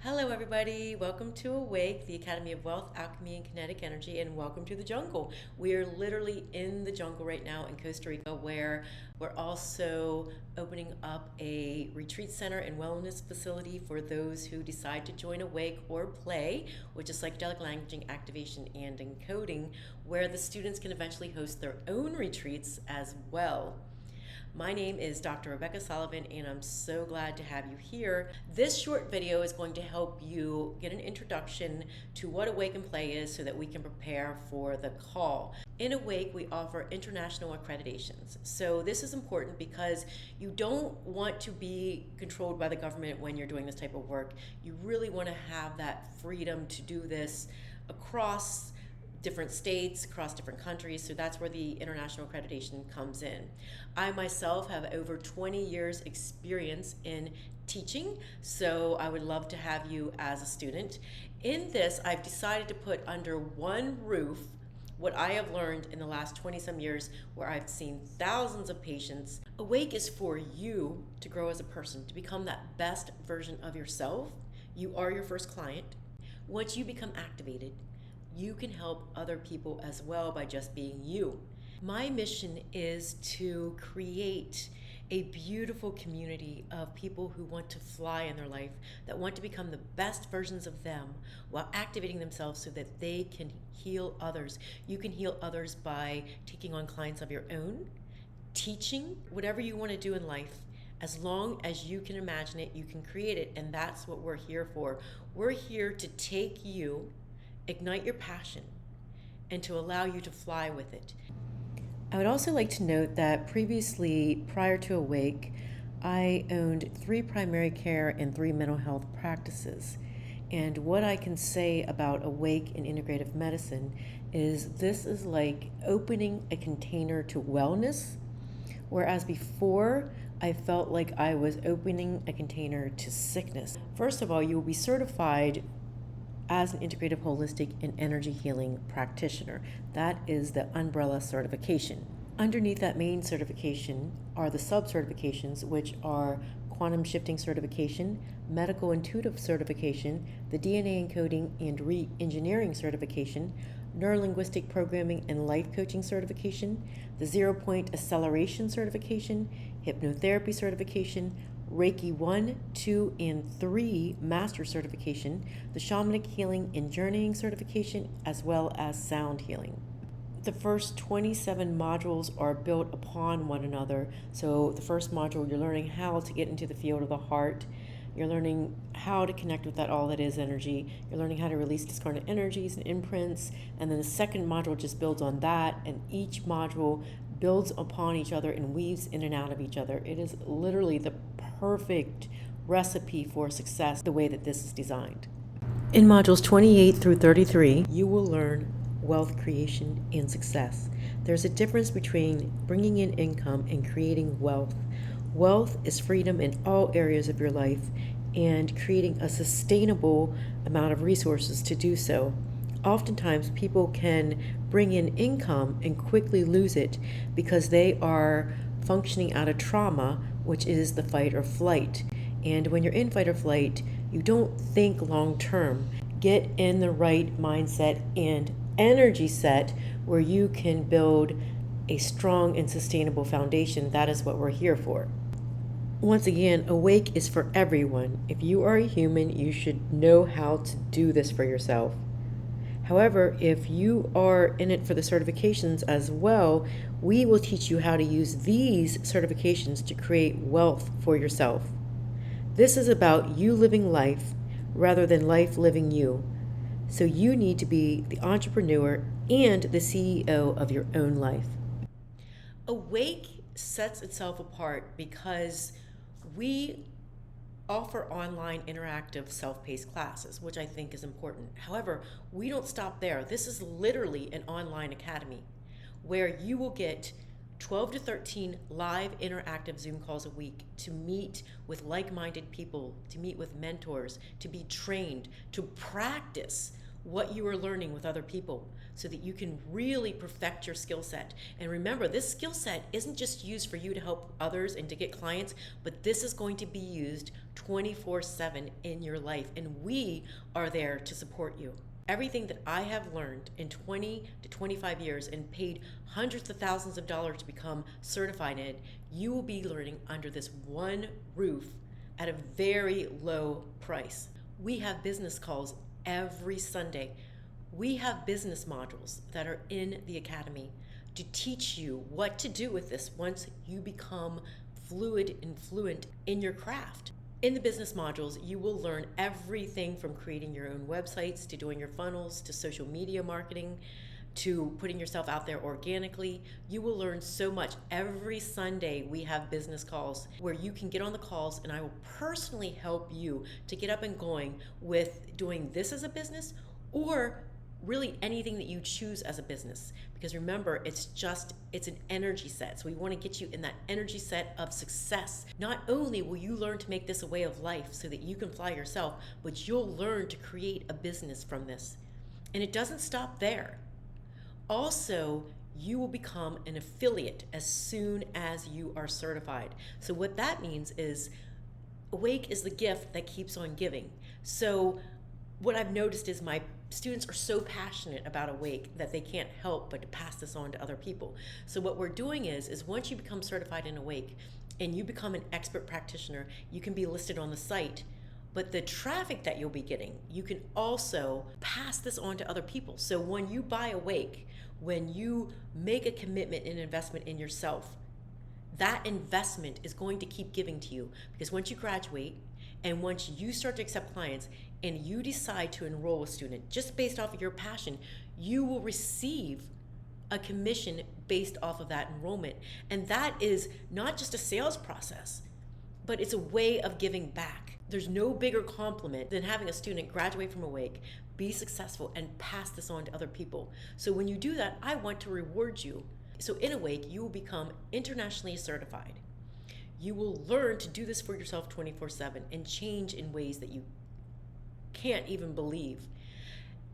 Hello, everybody. Welcome to Awake, the Academy of Wealth, Alchemy, and Kinetic Energy, and welcome to the jungle. We are literally in the jungle right now in Costa Rica, where we're also opening up a retreat center and wellness facility for those who decide to join Awake or Play, which is psychedelic languaging activation and encoding, where the students can eventually host their own retreats as well. My name is Dr. Rebecca Sullivan, and I'm so glad to have you here. This short video is going to help you get an introduction to what Awake and Play is so that we can prepare for the call. In Awake, we offer international accreditations. So this is important because you don't want to be controlled by the government when you're doing this type of work. You really want to have that freedom to do this across different states, across different countries, so that's where the international accreditation comes in. I myself have over 20 years experience in teaching, so I would love to have you as a student. In this, I've decided to put under one roof what I have learned in the last 20 some years, where I've seen thousands of patients. Awake is for you to grow as a person, to become that best version of yourself. You are your first client. Once you become activated, you can help other people as well by just being you. My mission is to create a beautiful community of people who want to fly in their life, that want to become the best versions of them while activating themselves so that they can heal others. You can heal others by taking on clients of your own, teaching, whatever you want to do in life. As long as you can imagine it, you can create it, and that's what we're here for. We're here to take you, ignite your passion, and to allow you to fly with it. I would also like to note that previously, prior to Awake, I owned 3 primary care and 3 mental health practices. And what I can say about Awake and integrative medicine is this is like opening a container to wellness, whereas before I felt like I was opening a container to sickness. First of all, you will be certified as an integrative holistic and energy healing practitioner. That is the umbrella certification. Underneath that main certification are the sub-certifications, which are quantum shifting certification, medical intuitive certification, the DNA encoding and re-engineering certification, neurolinguistic programming and life coaching certification, the 0-point acceleration certification, hypnotherapy certification, Reiki 1, 2, and 3 master certification, the shamanic healing and journeying certification, as well as sound healing. The first 27 modules are built upon one another. So the first module, you're learning how to get into the field of the heart. You're learning how to connect with that all that is energy. You're learning how to release discarnate energies and imprints. And then the second module just builds on that, and each module builds upon each other and weaves in and out of each other. It is literally the perfect recipe for success the way that this is designed. In modules 28 through 33, you will learn wealth creation and success. There's a difference between bringing in income and creating wealth. Wealth is freedom in all areas of your life and creating a sustainable amount of resources to do so. Oftentimes, people can bring in income and quickly lose it because they are functioning out of trauma, which is the fight or flight. And when you're in fight or flight, you don't think long term. Get in the right mindset and energy set where you can build a strong and sustainable foundation. That is what we're here for. Once again, Awake is for everyone. If you are a human, you should know how to do this for yourself. However, if you are in it for the certifications as well, we will teach you how to use these certifications to create wealth for yourself. This is about you living life rather than life living you. So you need to be the entrepreneur and the CEO of your own life. Awake sets itself apart because we offer online interactive self-paced classes, which I think is important. However, we don't stop there. This is literally an online academy where you will get 12 to 13 live interactive Zoom calls a week to meet with like-minded people, to meet with mentors, to be trained, to practice what you are learning with other people so that you can really perfect your skill set. And remember, this skill set isn't just used for you to help others and to get clients, but this is going to be used 24/7 in your life. And we are there to support you. Everything that I have learned in 20 to 25 years and paid hundreds of thousands of dollars to become certified in, you will be learning under this one roof at a very low price. We have business calls every Sunday. We have business modules that are in the Academy to teach you what to do with this once you become fluid and fluent in your craft. In the business modules, you will learn everything from creating your own websites to doing your funnels to social media marketing to putting yourself out there organically. You will learn so much. Every Sunday, we have business calls where you can get on the calls and I will personally help you to get up and going with doing this as a business or really anything that you choose as a business. Because remember, it's an energy set. So we want to get you in that energy set of success. Not only will you learn to make this a way of life so that you can fly yourself, but you'll learn to create a business from this. And it doesn't stop there. Also, you will become an affiliate as soon as you are certified. So what that means is Awake is the gift that keeps on giving. So what I've noticed is my students are so passionate about Awake that they can't help but to pass this on to other people. So what we're doing is once you become certified in Awake and you become an expert practitioner, you can be listed on the site. But the traffic that you'll be getting, you can also pass this on to other people. So when you buy Awake, when you make a commitment and investment in yourself, that investment is going to keep giving to you. Because once you graduate and once you start to accept clients and you decide to enroll a student just based off of your passion, you will receive a commission based off of that enrollment. And that is not just a sales process, but it's a way of giving back. There's no bigger compliment than having a student graduate from Awake, be successful, and pass this on to other people. So when you do that, I want to reward you. So in Awake, you will become internationally certified. You will learn to do this for yourself 24/7 and change in ways that you can't even believe.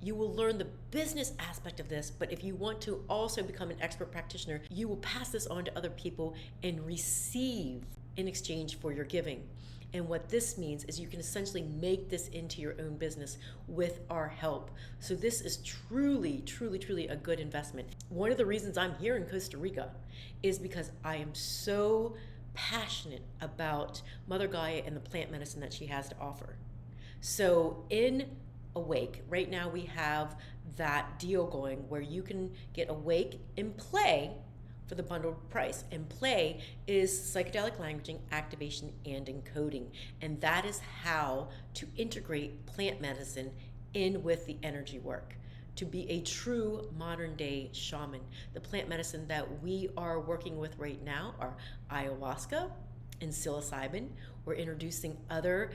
You will learn the business aspect of this, but if you want to also become an expert practitioner, you will pass this on to other people and receive in exchange for your giving. And what this means is you can essentially make this into your own business with our help. So this is truly, truly, truly a good investment. One of the reasons I'm here in Costa Rica is because I am so passionate about Mother Gaia and the plant medicine that she has to offer. So in Awake, right now we have that deal going where you can get Awake in Play for the bundled price. And Play is psychedelic languaging, activation, and encoding. And that is how to integrate plant medicine in with the energy work to be a true modern day shaman. The plant medicine that we are working with right now are ayahuasca and psilocybin. We're introducing other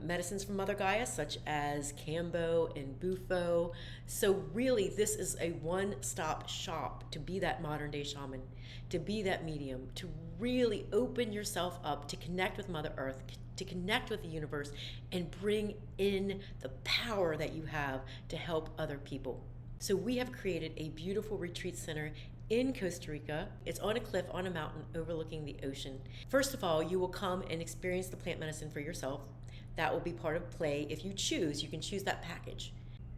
medicines from Mother Gaia, such as Kambo and Bufo. So really, this is a one-stop shop to be that modern day shaman, to be that medium, to really open yourself up, to connect with Mother Earth, to connect with the universe, and bring in the power that you have to help other people. So we have created a beautiful retreat center in Costa Rica. It's on a cliff on a mountain overlooking the ocean. First of all, you will come and experience the plant medicine for yourself. That will be part of Play. If you choose, you can choose that package.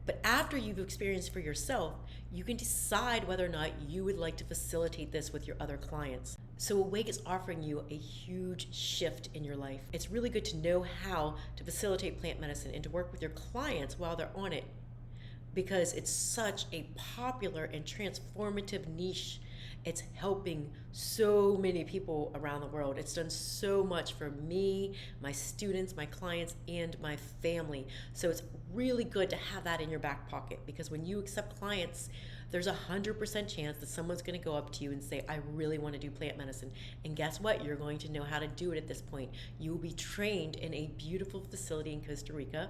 But after you've experienced for yourself, you can decide whether or not you would like to facilitate this with your other clients. So Awake is offering you a huge shift in your life. It's really good to know how to facilitate plant medicine and to work with your clients while they're on it, because it's such a popular and transformative niche. It's helping so many people around the world. It's done so much for me, my students, my clients, and my family. So it's really good to have that in your back pocket, because when you accept clients, there's 100% chance that someone's going to go up to you and say, I really want to do plant medicine. And guess what? You're going to know how to do it at this point. You will be trained in a beautiful facility in Costa Rica.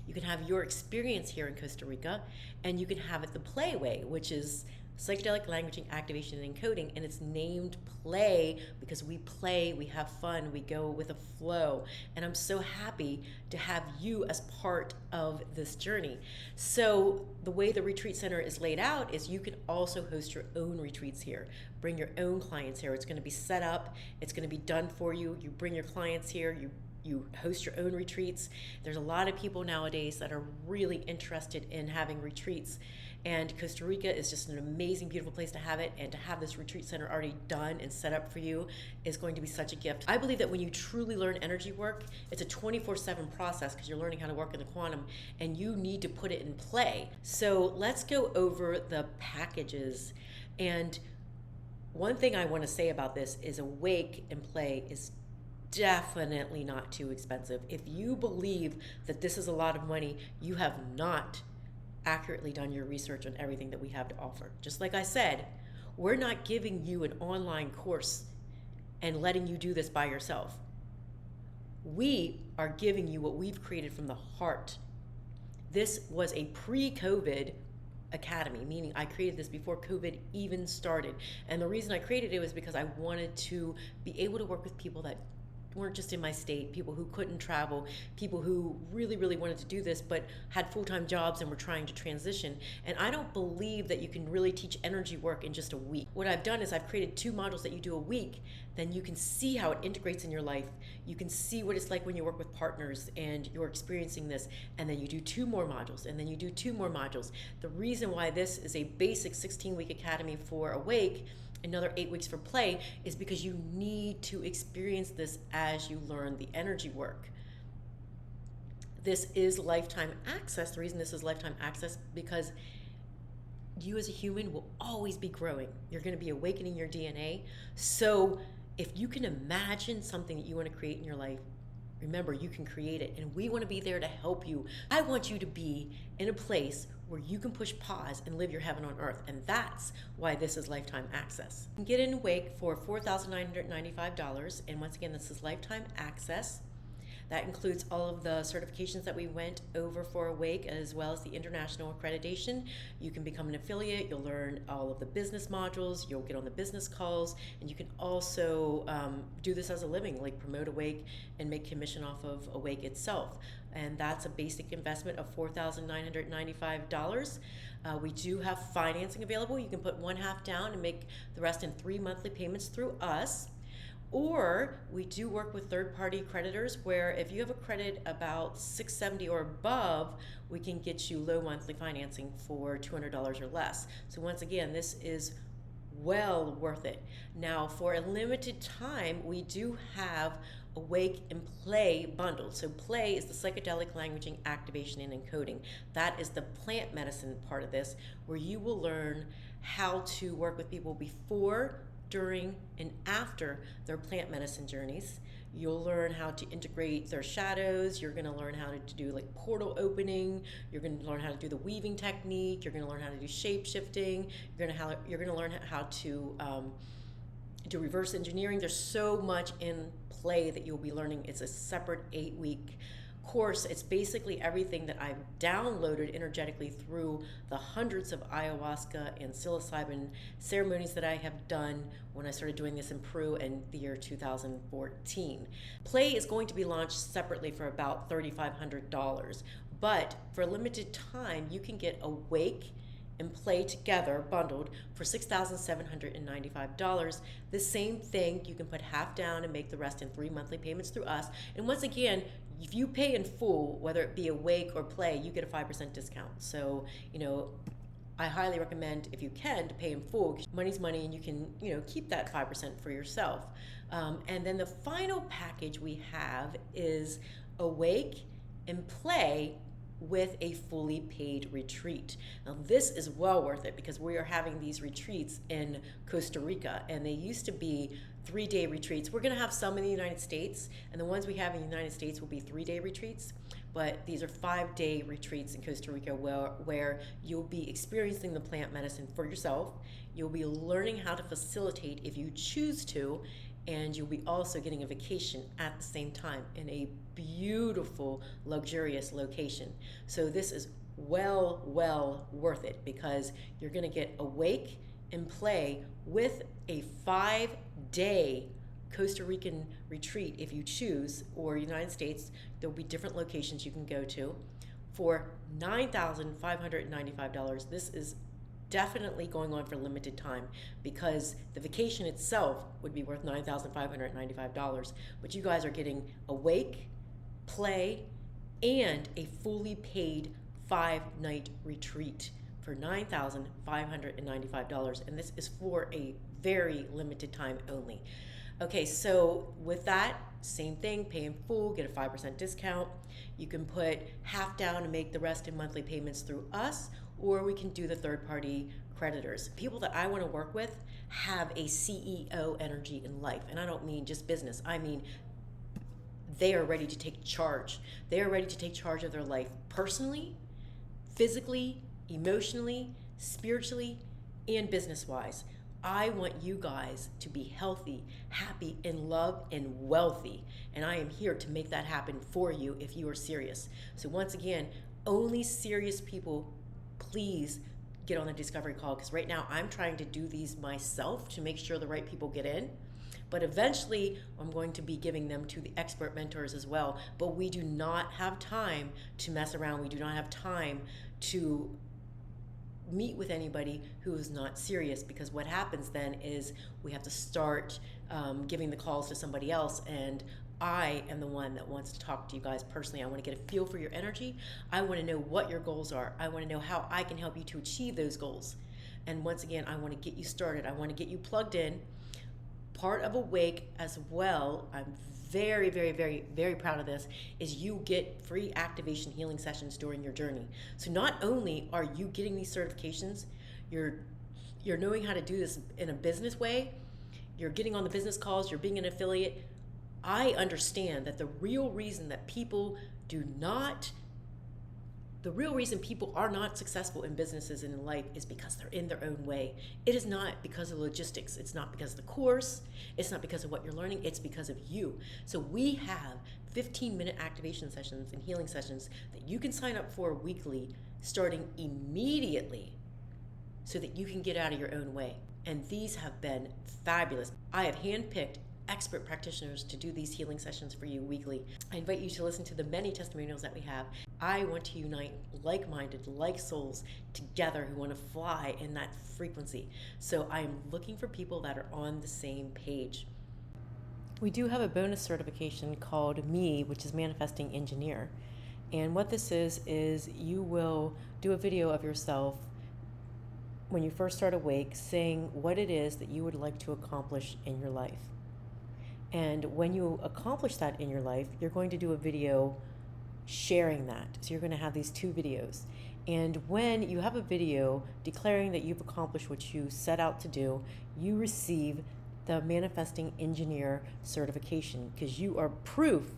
You can have your experience here in Costa Rica, and you can have it the Play way, which is psychedelic languaging activation and encoding, and it's named Play because we play, we have fun, we go with a flow. And I'm so happy to have you as part of this journey. So the way the retreat center is laid out is you can also host your own retreats here. Bring your own clients here. It's going to be set up, it's going to be done for you. You bring your clients here, you host your own retreats. There's a lot of people nowadays that are really interested in having retreats, and Costa Rica is just an amazing, beautiful place to have it, and to have this retreat center already done and set up for you is going to be such a gift. I believe that when you truly learn energy work, it's a 24/7 process because you're learning how to work in the quantum, and you need to put it in play. So let's go over the packages. And one thing I want to say about this is Awake and Play is definitely not too expensive. If you believe that this is a lot of money, you have not accurately done your research on everything that we have to offer. Just like I said, we're not giving you an online course and letting you do this by yourself. We are giving you what we've created from the heart. This was a pre-COVID academy, meaning I created this before COVID even started. And the reason I created it was because I wanted to be able to work with people that weren't just in my state, people who couldn't travel, people who really, really wanted to do this but had full-time jobs and were trying to transition. And I don't believe that you can really teach energy work in just a week. What I've done is I've created 2 modules that you do a week, then you can see how it integrates in your life. You can see what it's like when you work with partners and you're experiencing this, and then you do 2 more modules, and then you do 2 more modules. The reason why this is a basic 16-week academy for Awake, another 8 weeks for Play, is because you need to experience this as you learn the energy work. This is lifetime access. The reason this is lifetime access, because you as a human will always be growing. You're going to be awakening your DNA. So if you can imagine something that you want to create in your life, remember, you can create it, and we want to be there to help you. I want you to be in a place where you can push pause and live your heaven on earth, and that's why this is lifetime access. You can get in Awake for $4,995, and once again, this is lifetime access. That includes all of the certifications that we went over for Awake, as well as the international accreditation. You can become an affiliate, you'll learn all of the business modules, you'll get on the business calls, and you can also do this as a living, like promote Awake and make commission off of Awake itself. And that's a basic investment of $4,995. We do have financing available. You can put 1/2 down and make the rest in 3 monthly payments through us. Or we do work with third-party creditors, where if you have a credit about 670 or above, we can get you low monthly financing for $200 or less. So once again, this is well worth it. Now, for a limited time, we do have Awake and Play bundled. So Play is the psychedelic languaging activation and encoding. That is the plant medicine part of this, where you will learn how to work with people before, during, and after their plant medicine journeys. You'll learn how to integrate their shadows. You're going to learn how to do like portal opening. You're going to learn how to do the weaving technique. You're going to learn how to do shape shifting. You're going to learn how to do reverse engineering. There's so much in Play that you'll be learning. It's a separate 8-week course. It's basically everything that I've downloaded energetically through the hundreds of ayahuasca and psilocybin ceremonies that I have done when I started doing this in Peru in the year 2014. Play is going to be launched separately for about $3,500, but for a limited time, you can get Awake and Play together, bundled, for $6,795. The same thing, you can put half down and make the rest in 3 monthly payments through us. And once again, if you pay in full, whether it be Awake or Play, you get a 5% discount. So, I highly recommend, if you can, to pay in full. Money's money, and you can, keep that 5% for yourself. And then the final package we have is Awake and Play with a fully paid retreat. Now, this is well worth it, because we are having these retreats in Costa Rica, and they used to be 3-day retreats. We're going to have some in the United States, and the ones we have in the United States will be 3-day retreats, but these are 5-day retreats in Costa Rica where you'll be experiencing the plant medicine for yourself. You'll be learning how to facilitate if you choose to, and you'll be also getting a vacation at the same time in a beautiful, luxurious location. So this is well worth it because you're going to get awake and play with a 5-day Costa Rican retreat if you choose, or United States. There'll be different locations you can go to for $9,595. This is definitely going on for limited time because the vacation itself would be worth $9,595, but you guys are getting awake, play, and a fully paid 5-night retreat for $9,595, and this is for a very limited time only. Okay, so with that, same thing, pay in full, get a 5% discount. You can put half down and make the rest in monthly payments through us, or we can do the third-party creditors. People that I want to work with have a CEO energy in life, and I don't mean just business. I mean they are ready to take charge. They are ready to take charge of their life personally, physically, emotionally, spiritually, and business-wise. I want you guys to be healthy, happy, in love, and wealthy. And I am here to make that happen for you if you are serious. So once again, only serious people, please get on the discovery call, because right now I'm trying to do these myself to make sure the right people get in. But eventually I'm going to be giving them to the expert mentors as well. But we do not have time to mess around. We do not have time to meet with anybody who is not serious, because what happens then is we have to start giving the calls to somebody else, and I am the one that wants to talk to you guys personally. I want to get a feel for your energy. I want to know what your goals are. I want to know how I can help you to achieve those goals. And once again, I want to get you started. I want to get you plugged in. Part of Awake as well, I'm very proud of this, is you get free activation healing sessions during your journey. So not only are you getting these certifications, you're knowing how to do this in a business way, you're getting on the business calls, you're being an affiliate. I understand that the real reason people are not successful in businesses and in life is because they're in their own way. It is not because of logistics. It's not because of the course. It's not because of what you're learning. It's because of you. So we have 15-minute activation sessions and healing sessions that you can sign up for weekly, starting immediately, so that you can get out of your own way. And these have been fabulous. I have handpicked expert practitioners to do these healing sessions for you weekly. I invite you to listen to the many testimonials that we have. I want to unite like-minded, like souls together who want to fly in that frequency. So I am looking for people that are on the same page. We do have a bonus certification called ME, which is Manifesting Engineer. And what this is you will do a video of yourself when you first start awake saying what it is that you would like to accomplish in your life. And when you accomplish that in your life, you're going to do a video sharing that. So you're going to have these 2 videos. And when you have a video declaring that you've accomplished what you set out to do, you receive the Manifesting Engineer certification, because you are proof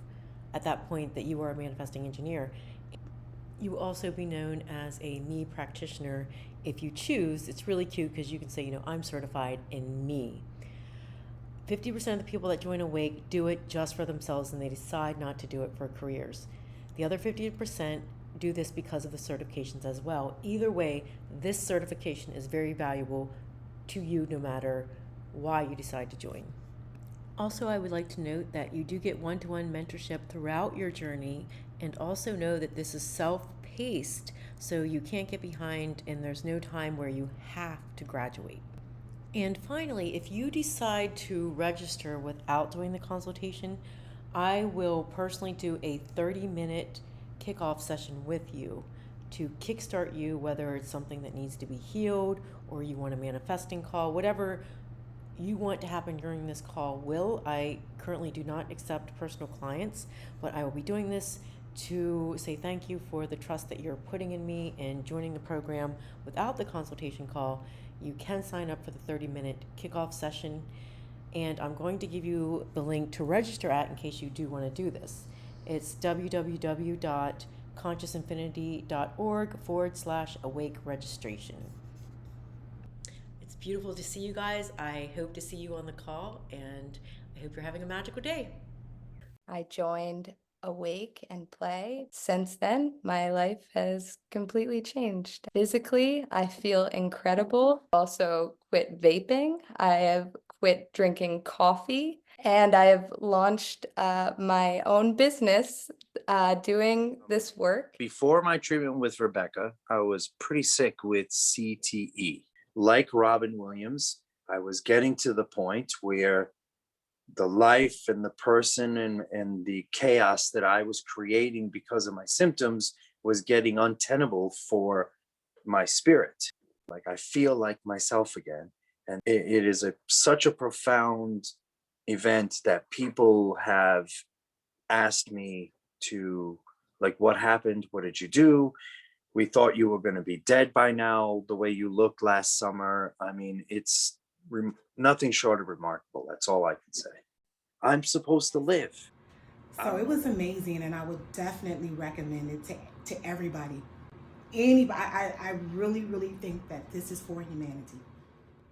at that point that you are a manifesting engineer. You will also be known as a ME practitioner if you choose. It's really cute because you can say, I'm certified in ME. 50% of the people that join Awake do it just for themselves, and they decide not to do it for careers. The other 50% do this because of the certifications as well. Either way, this certification is very valuable to you no matter why you decide to join. Also, I would like to note that you do get one-to-one mentorship throughout your journey, and also know that this is self-paced, so you can't get behind, and there's no time where you have to graduate. And finally, if you decide to register without doing the consultation, I will personally do a 30-minute kickoff session with you to kickstart you, whether it's something that needs to be healed or you want a manifesting call, whatever you want to happen during this call will. I currently do not accept personal clients, but I will be doing this to say thank you for the trust that you're putting in me and joining the program without the consultation call. You can sign up for the 30-minute kickoff session, and I'm going to give you the link to register at in case you do want to do this. It's www.consciousinfinity.org/awake registration. It's beautiful to see you guys. I hope to see you on the call, and I hope you're having a magical day. I joined Awake and Play. Since then, my life has completely changed. Physically, I feel incredible. Also quit vaping. I have quit drinking coffee. And I have launched my own business doing this work. Before my treatment with Rebecca, I was pretty sick with CTE. Like Robin Williams, I was getting to the point where the life and the person and the chaos that I was creating because of my symptoms was getting untenable for my spirit. Like I feel like myself again. And it is such a profound event that people have asked me to, like, what happened? What did you do? We thought you were going to be dead by now, the way you looked last summer. I mean, it's nothing short of remarkable. That's all I can say. I'm supposed to live. So it was amazing, and I would definitely recommend it to everybody. Anybody, I really, really think that this is for humanity.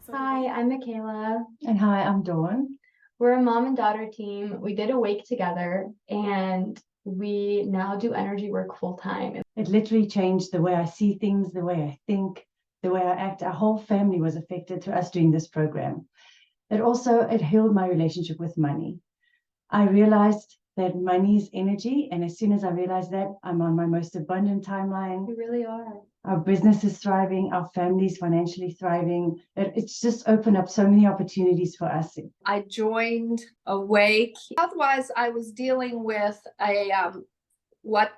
So Hi, I'm Michaela. And hi, I'm Dawn. We're a mom and daughter team. We did Awake together, and we now do energy work full time. It literally changed the way I see things, the way I think, the way I act. Our whole family was affected through us doing this program. It healed my relationship with money. I realized that money is energy, and as soon as I realized that, I'm on my most abundant timeline. We really are. Our business is thriving, our family's financially thriving. It's just opened up so many opportunities for us. I joined Awake. Otherwise, I was dealing with what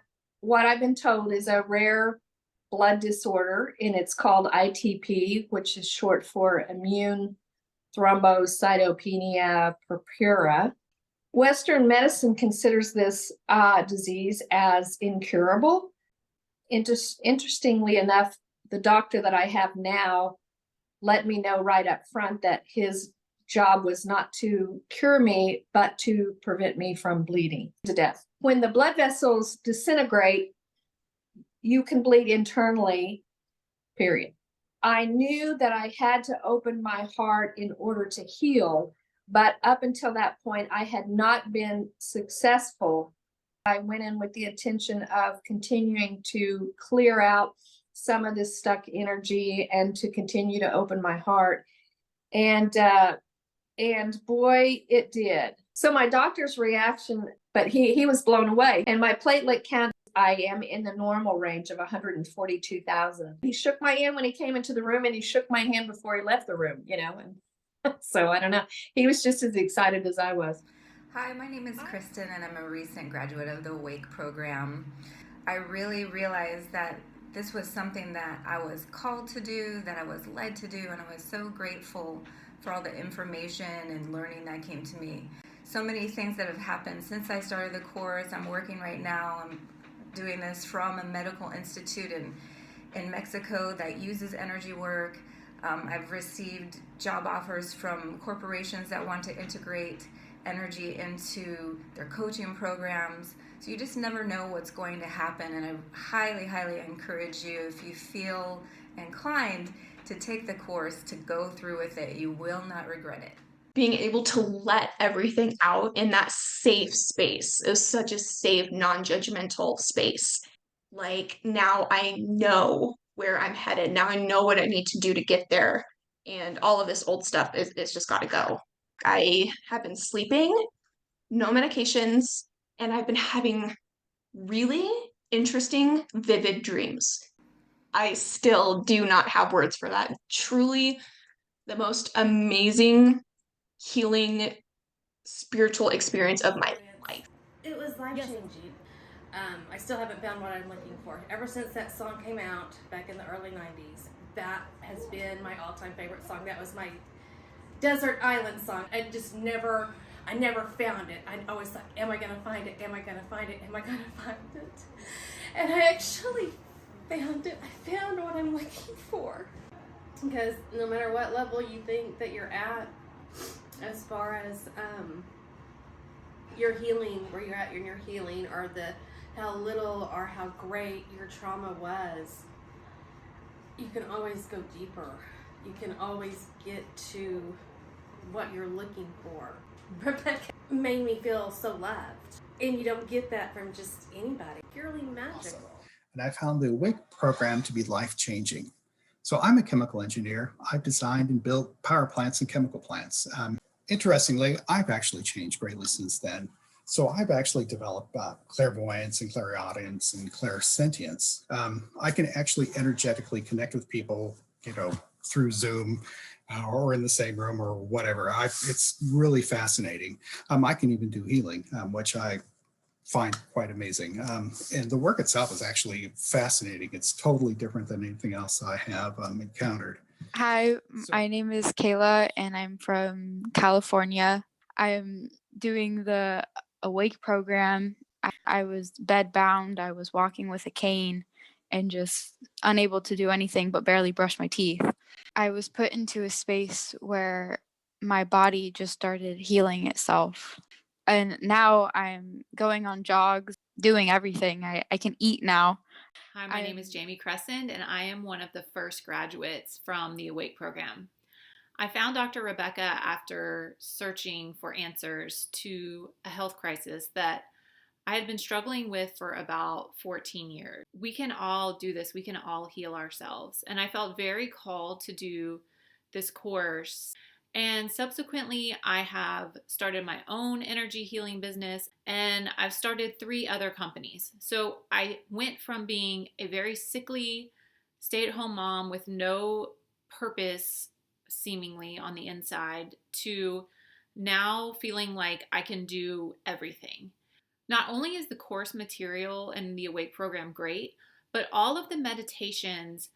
I've been told is a rare blood disorder, and it's called ITP, which is short for immune thrombocytopenia purpura. Western medicine considers this disease as incurable. Interestingly enough, the doctor that I have now let me know right up front that his job was not to cure me, but to prevent me from bleeding to death. When the blood vessels disintegrate, you can bleed internally, period. I knew that I had to open my heart in order to heal, but up until that point, I had not been successful. I went in with the intention of continuing to clear out some of this stuck energy and to continue to open my heart. And boy, it did. So my doctor's reaction, but he was blown away. And my platelet count, I am in the normal range of 142,000. He shook my hand when he came into the room, and he shook my hand before he left the room, and so I don't know. He was just as excited as I was. Hi, my name is Kristen, and I'm a recent graduate of the Awake program. I really realized that this was something that I was called to do, that I was led to do, and I was so grateful for all the information and learning that came to me. So many things that have happened since I started the course. I'm working right now. I'm doing this from a medical institute in Mexico that uses energy work. I've received job offers from corporations that want to integrate energy into their coaching programs. So you just never know what's going to happen. And I highly, highly encourage you, if you feel inclined to take the course, to go through with it. You will not regret it. Being able to let everything out in that safe space. It was such a safe, non-judgmental space. Like, now I know where I'm headed. Now I know what I need to do to get there. And all of this old stuff is just got to go. I have been sleeping, no medications, and I've been having really interesting, vivid dreams. I still do not have words for that. Truly the most amazing, healing, spiritual experience of my life. It was life-changing. I still haven't found what I'm looking for. Ever since that song came out back in the early 90s, that has been my all-time favorite song. That was my desert island song. I never found it. I always thought, am I gonna find it? Am I gonna find it? Am I gonna find it? And I actually found it. I found what I'm looking for. Because no matter what level you think that you're at, as far as your healing, where you're at in your healing, or how little or how great your trauma was, you can always go deeper. You can always get to what you're looking for. Rebecca made me feel so loved. And you don't get that from just anybody. Purely magical. And I found the Awake program to be life-changing. So I'm a chemical engineer. I've designed and built power plants and chemical plants. Interestingly, I've actually changed greatly since then. So I've actually developed clairvoyance and clairaudience and clairsentience. I can actually energetically connect with people, through Zoom or in the same room or whatever. It's really fascinating. I can even do healing, which I find quite amazing. And the work itself is actually fascinating. It's totally different than anything else I have encountered. Hi, my name is Kayla and I'm from California. I'm doing the Awake program. I was bedbound. I was walking with a cane and just unable to do anything but barely brush my teeth. I was put into a space where my body just started healing itself. And now I'm going on jogs, doing everything. I can eat now. Hi, my name is Jamie Crescent, and I am one of the first graduates from the Awake program. I found Dr. Rebecca after searching for answers to a health crisis that I had been struggling with for about 14 years. We can all do this. We can all heal ourselves. And I felt very called to do this course. And subsequently, I have started my own energy healing business, and I've started 3 other companies. So I went from being a very sickly stay-at-home mom with no purpose seemingly on the inside to now feeling like I can do everything. Not only is the course material and the Awake program great, but all of the meditations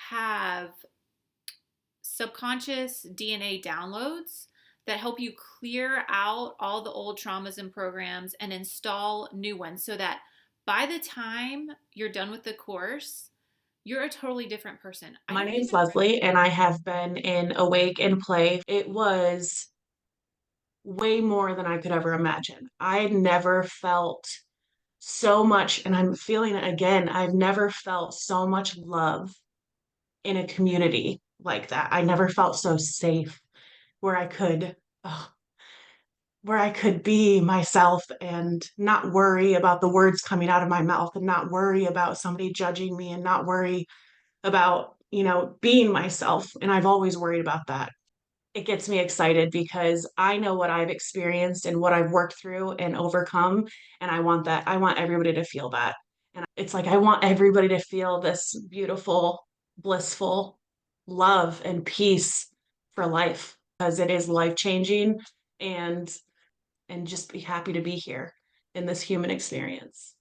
have subconscious DNA downloads that help you clear out all the old traumas and programs and install new ones so that by the time you're done with the course, you're a totally different person. My name's Leslie, and I have been in Awake and Play. It was way more than I could ever imagine. I never felt so much, and I'm feeling it again. I've never felt so much love in a community like that. I never felt so safe where I could be myself and not worry about the words coming out of my mouth and not worry about somebody judging me and not worry about, being myself. And I've always worried about that. It gets me excited because I know what I've experienced and what I've worked through and overcome. And I want that. I want everybody to feel that. And it's like, I want everybody to feel this beautiful, blissful love and peace for life because it is life-changing and just be happy to be here in this human experience.